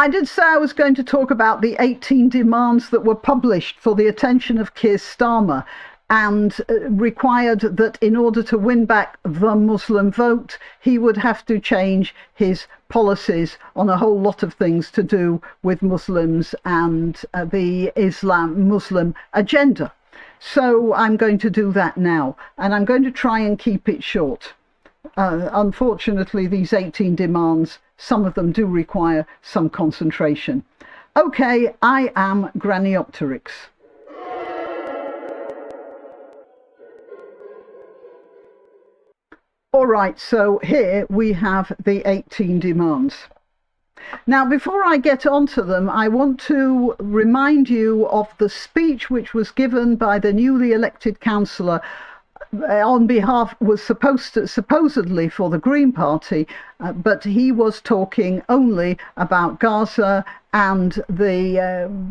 I did say I was going to talk about the 18 demands that were published for the attention of Keir Starmer, and required that in order to win back the Muslim vote, he would have to change his policies on a whole lot of things to do with Muslims and the Muslim agenda. So I'm going to do that now, and I'm going to try and keep it short. Unfortunately, these 18 demands, some of them do require some concentration. Okay, I am Granniopteryx. All right, so here we have the 18 demands. Now, before I get onto them, I want to remind you of the speech which was given by the newly elected councillor on behalf, was supposedly for the Green Party, but he was talking only about Gaza and the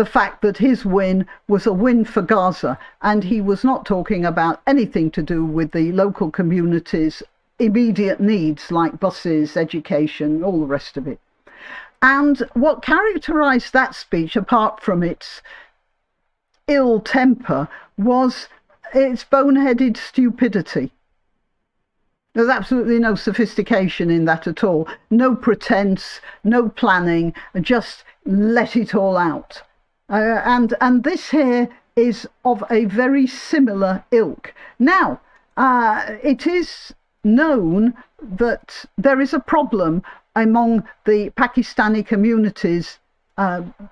fact that his win was a win for Gaza, and he was not talking about anything to do with the local community's immediate needs like buses, education, all the rest of it. And what characterized that speech, apart from its ill temper, was its boneheaded stupidity. There's absolutely no sophistication in that at all. No pretense, no planning, just let it all out. And this here is of a very similar ilk. Now, it is known that there is a problem among the Pakistani communities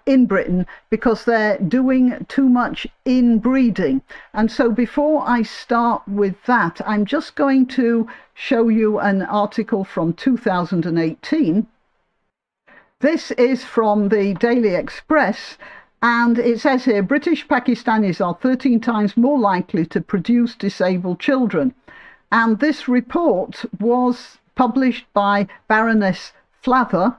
in Britain because they're doing too much inbreeding. And so before I start with that, I'm just going to show you an article from 2018. This is from the Daily Express. And it says here, British Pakistanis are 13 times more likely to produce disabled children. And this report was published by Baroness Flather,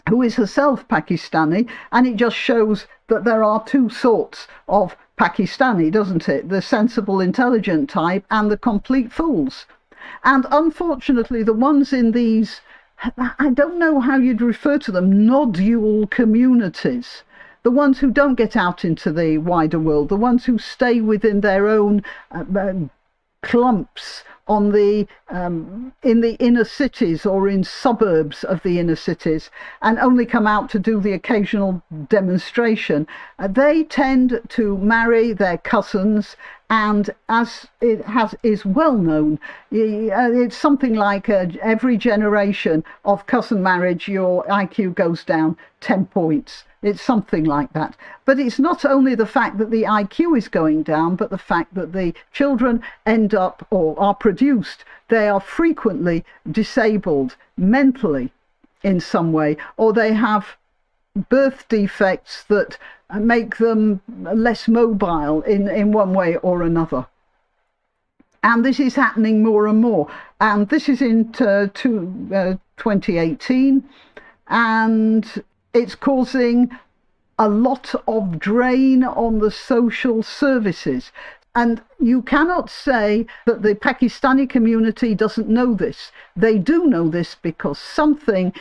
who is herself Pakistani, and it just shows that there are two sorts of Pakistani, doesn't it? The sensible, intelligent type and the complete fools. And unfortunately, the ones in these, I don't know how you'd refer to them, nodule communities, the ones who don't get out into the wider world, the ones who stay within their own clumps on the in the inner cities or in suburbs of the inner cities, and only come out to do the occasional demonstration, they tend to marry their cousins, and as it is well known, it's something like every generation of cousin marriage your IQ goes down 10 points. It's something like that. But it's not only the fact that the IQ is going down, but the fact that the children end up or are produced, they are frequently disabled mentally in some way, or they have birth defects that make them less mobile in one way or another. And this is happening more and more. And this is in 2018. And it's causing a lot of drain on the social services. And you cannot say that the Pakistani community doesn't know this. They do know this because something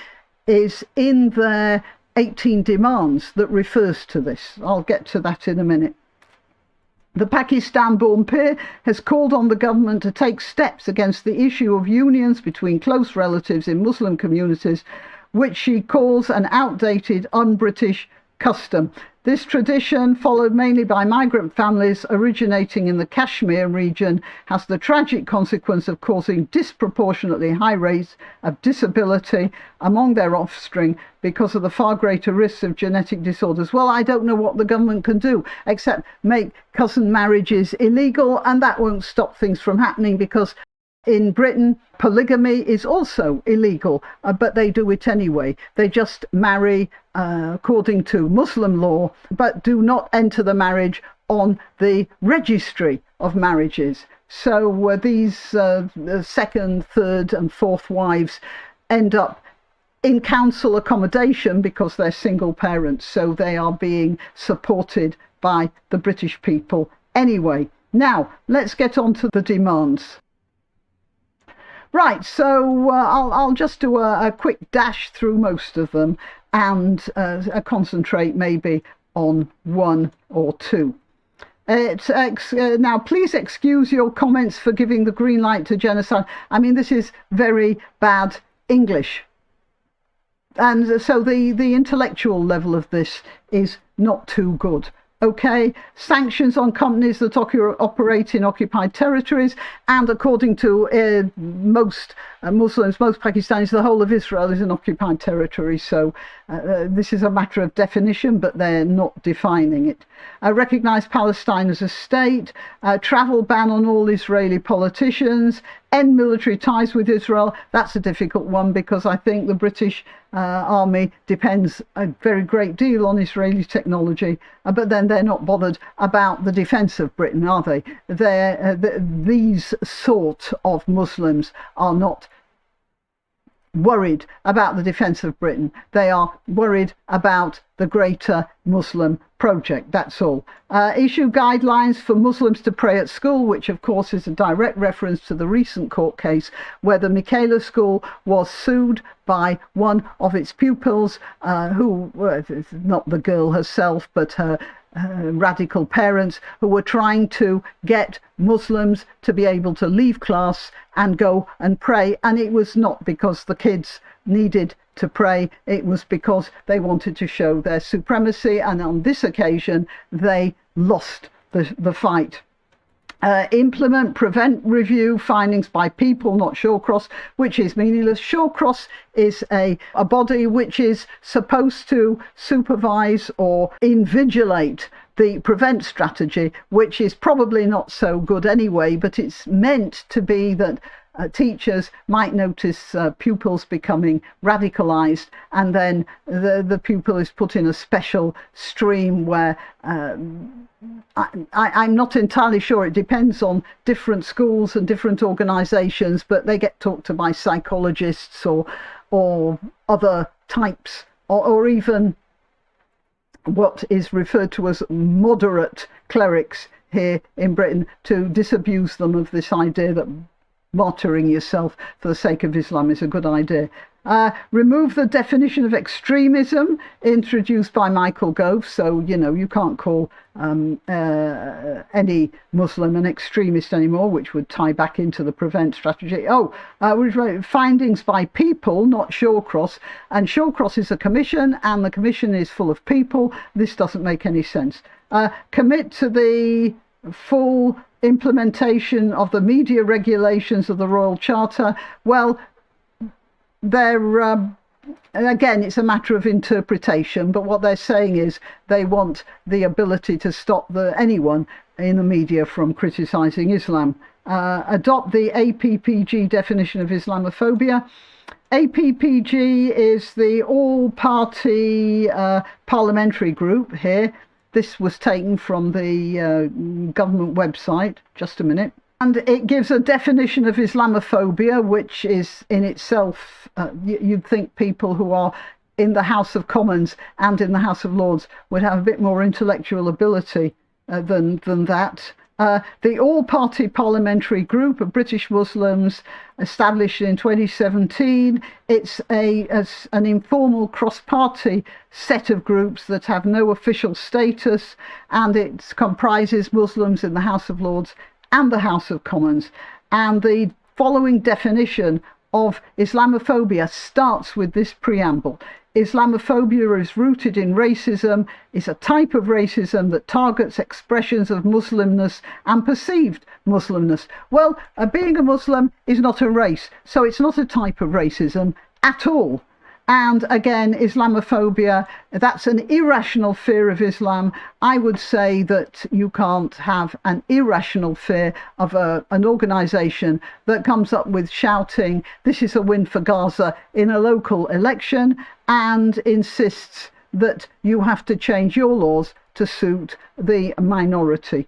is in their 18 demands that refers to this. I'll get to that in a minute. The Pakistan-born peer has called on the government to take steps against the issue of unions between close relatives in Muslim communities, which she calls an outdated, un-British custom. This tradition, followed mainly by migrant families originating in the Kashmir region, has the tragic consequence of causing disproportionately high rates of disability among their offspring because of the far greater risks of genetic disorders. Well, I don't know what the government can do except make cousin marriages illegal, and that won't stop things from happening because in Britain, polygamy is also illegal, but they do it anyway. They just marry according to Muslim law, but do not enter the marriage on the registry of marriages. So these second, third and fourth wives end up in council accommodation because they're single parents, so they are being supported by the British people anyway. Now, let's get on to the demands. Right, so I'll just do a quick dash through most of them and concentrate maybe on one or two. Now, please excuse your comments for giving the green light to genocide. I mean, this is very bad English. And so the intellectual level of this is not too good. Okay, sanctions on companies that operate in occupied territories, and according to most Muslims, most Pakistanis, the whole of Israel is an occupied territory. So this is a matter of definition, but they're not defining it. Recognise Palestine as a state, travel ban on all Israeli politicians, end military ties with Israel. That's a difficult one because I think the British army depends a very great deal on Israeli technology, but then they're not bothered about the defence of Britain, are they? These sort of Muslims are not worried about the defence of Britain. They are worried about the greater Muslim project, that's all. Issue guidelines for Muslims to pray at school, which of course is a direct reference to the recent court case where the Michaela School was sued by one of its pupils, who, well, not the girl herself, but her radical parents, who were trying to get Muslims to be able to leave class and go and pray. And it was not because the kids needed to pray, it was because they wanted to show their supremacy, and on this occasion they lost the fight. Implement, prevent, review findings by people, not Shawcross, which is meaningless. Shawcross is a body which is supposed to supervise or invigilate the prevent strategy, which is probably not so good anyway, but it's meant to be that teachers might notice pupils becoming radicalized, and then the pupil is put in a special stream where I'm not entirely sure, it depends on different schools and different organizations, but they get talked to by psychologists or other types, or even what is referred to as moderate clerics here in Britain, to disabuse them of this idea that martyring yourself for the sake of Islam is a good idea. Remove the definition of extremism introduced by Michael Gove. So, you know, you can't call any Muslim an extremist anymore, which would tie back into the prevent strategy. Findings by people, not Shawcross. And Shawcross is a commission, and the commission is full of people. This doesn't make any sense. Commit to the full implementation of the media regulations of the Royal Charter. Well, they're again, it's a matter of interpretation, but what they're saying is they want the ability to stop anyone in the media from criticising Islam. Adopt the APPG definition of Islamophobia. APPG is the all-party parliamentary group here. This was taken from the government website. Just a minute. And it gives a definition of Islamophobia, which is in itself, you'd think people who are in the House of Commons and in the House of Lords would have a bit more intellectual ability than that. The all-party parliamentary group of British Muslims, established in 2017, it's an informal cross-party set of groups that have no official status, and it comprises Muslims in the House of Lords and the House of Commons. And the following definition of Islamophobia starts with this preamble. Islamophobia is rooted in racism, is a type of racism that targets expressions of Muslimness and perceived Muslimness. Well, being a Muslim is not a race, so it's not a type of racism at all. And again, Islamophobia, that's an irrational fear of Islam. I would say that you can't have an irrational fear of an organisation that comes up with shouting, "This is a win for Gaza," in a local election, and insists that you have to change your laws to suit the minority.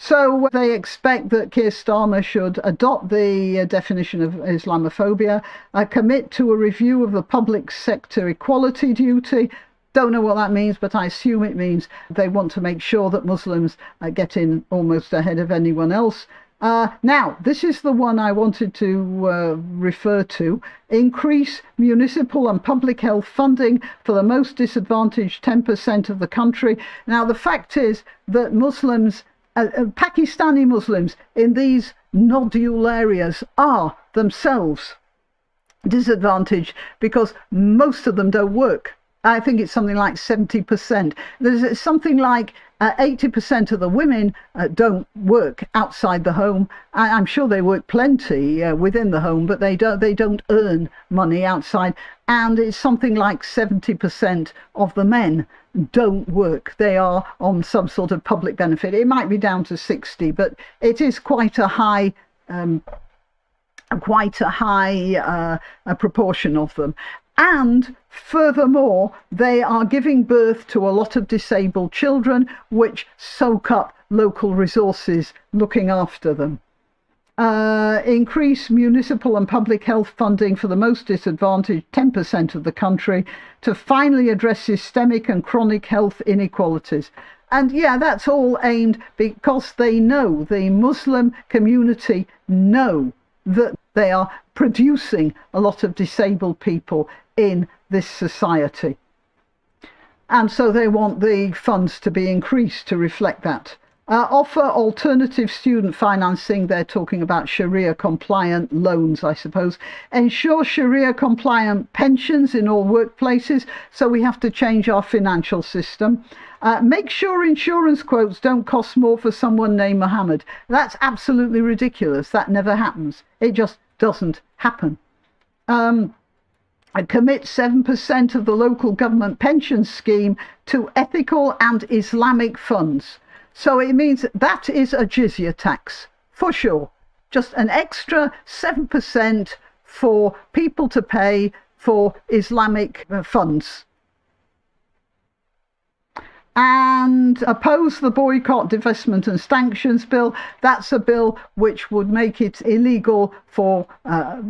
So they expect that Keir Starmer should adopt the definition of Islamophobia, commit to a review of the public sector equality duty. Don't know what that means, but I assume it means they want to make sure that Muslims get in almost ahead of anyone else. Now, this is the one I wanted to refer to. Increase municipal and public health funding for the most disadvantaged 10% of the country. Now, the fact is that Muslims, Pakistani Muslims in these nodule areas are themselves disadvantaged because most of them don't work. I think it's something like 70%. There's something like 80% of the women don't work outside the home. I'm sure they work plenty within the home, but they don't earn money outside. And it's something like 70% of the men don't work. They are on some sort of public benefit. It might be down to 60, but it is quite a high proportion of them. And furthermore, they are giving birth to a lot of disabled children, which soak up local resources looking after them. Increase municipal and public health funding for the most disadvantaged 10% of the country to finally address systemic and chronic health inequalities. And yeah, that's all aimed because they know, the Muslim community know that they are producing a lot of disabled people in this society. And so they want the funds to be increased to reflect that. Offer alternative student financing. They're talking about Sharia compliant loans, I suppose. Ensure Sharia compliant pensions in all workplaces. So we have to change our financial system. Make sure insurance quotes don't cost more for someone named Mohammed. That's absolutely ridiculous. That never happens. It just doesn't happen. Commit 7% of the local government pension scheme to ethical and Islamic funds. So it means that is a jizya tax, for sure. Just an extra 7% for people to pay for Islamic funds. And oppose the boycott, divestment and sanctions bill. That's a bill which would make it illegal for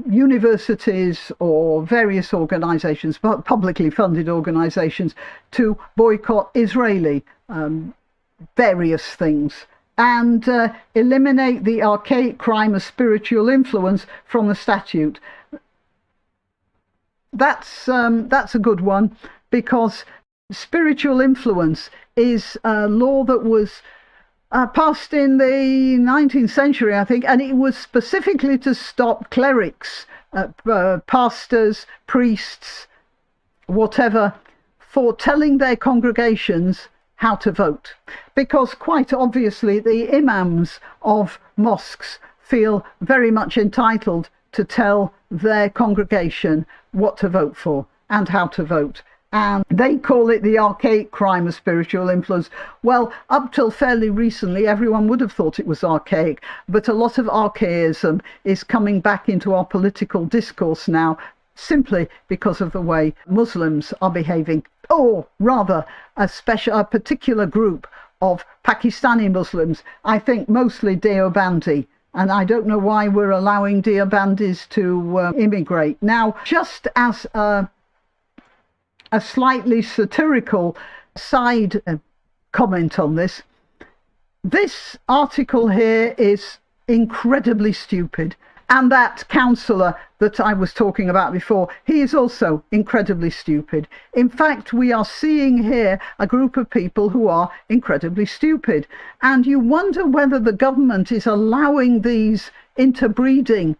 universities or various organisations, publicly funded organisations, to boycott Israeli various things. And eliminate the archaic crime of spiritual influence from the statute. That's a good one, because spiritual influence is a law that was passed in the 19th century, I think, and it was specifically to stop clerics, pastors, priests, whatever, for telling their congregations how to vote. Because quite obviously the imams of mosques feel very much entitled to tell their congregation what to vote for and how to vote. And they call it the archaic crime of spiritual influence. Well, up till fairly recently, everyone would have thought it was archaic, but a lot of archaism is coming back into our political discourse now, simply because of the way Muslims are behaving, or rather a particular group of Pakistani Muslims, I think mostly Deobandi. And I don't know why we're allowing Deobandis to immigrate. Now, just as a slightly satirical side comment on this, this article here is incredibly stupid. And that councillor that I was talking about before, he is also incredibly stupid. In fact, we are seeing here a group of people who are incredibly stupid. And you wonder whether the government is allowing these interbreeding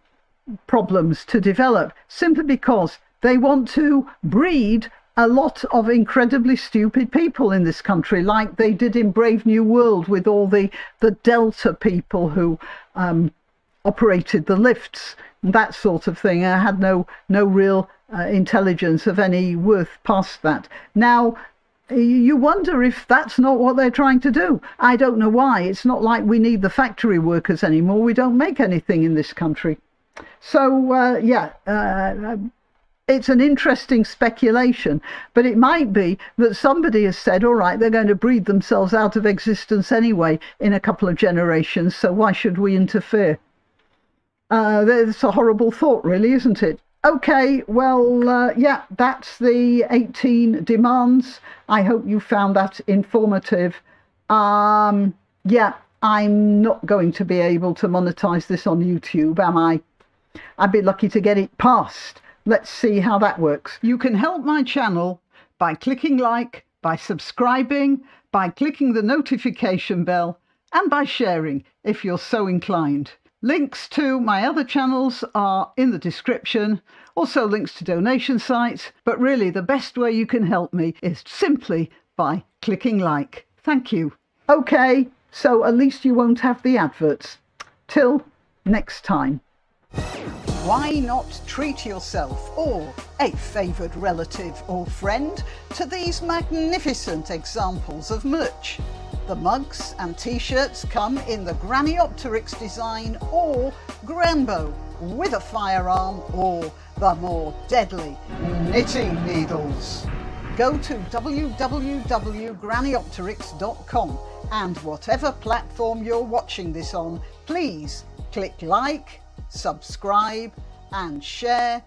problems to develop simply because they want to breed a lot of incredibly stupid people in this country, like they did in Brave New World with all the Delta people who operated the lifts, that sort of thing. I had no real intelligence of any worth past that. Now, you wonder if that's not what they're trying to do. I don't know why. It's not like we need the factory workers anymore. We don't make anything in this country. So, it's an interesting speculation, but it might be that somebody has said, all right, they're going to breed themselves out of existence anyway in a couple of generations, so why should we interfere? It's a horrible thought, really, isn't it? Okay, well, yeah, that's the 18 demands. I hope you found that informative. Yeah, I'm not going to be able to monetize this on YouTube, am I? I'd be lucky to get it past. Let's see how that works. You can help my channel by clicking like, by subscribing, by clicking the notification bell, and by sharing if you're so inclined. Links to my other channels are in the description, also links to donation sites, but really the best way you can help me is simply by clicking like. Thank you. Okay, so at least you won't have the adverts. Till next time. Why not treat yourself or a favoured relative or friend to these magnificent examples of merch? The mugs and t-shirts come in the granniopteryx design or Granbo with a firearm or the more deadly knitting needles. Go to www.granniopteryx.com and whatever platform you're watching this on, please click like, subscribe and share.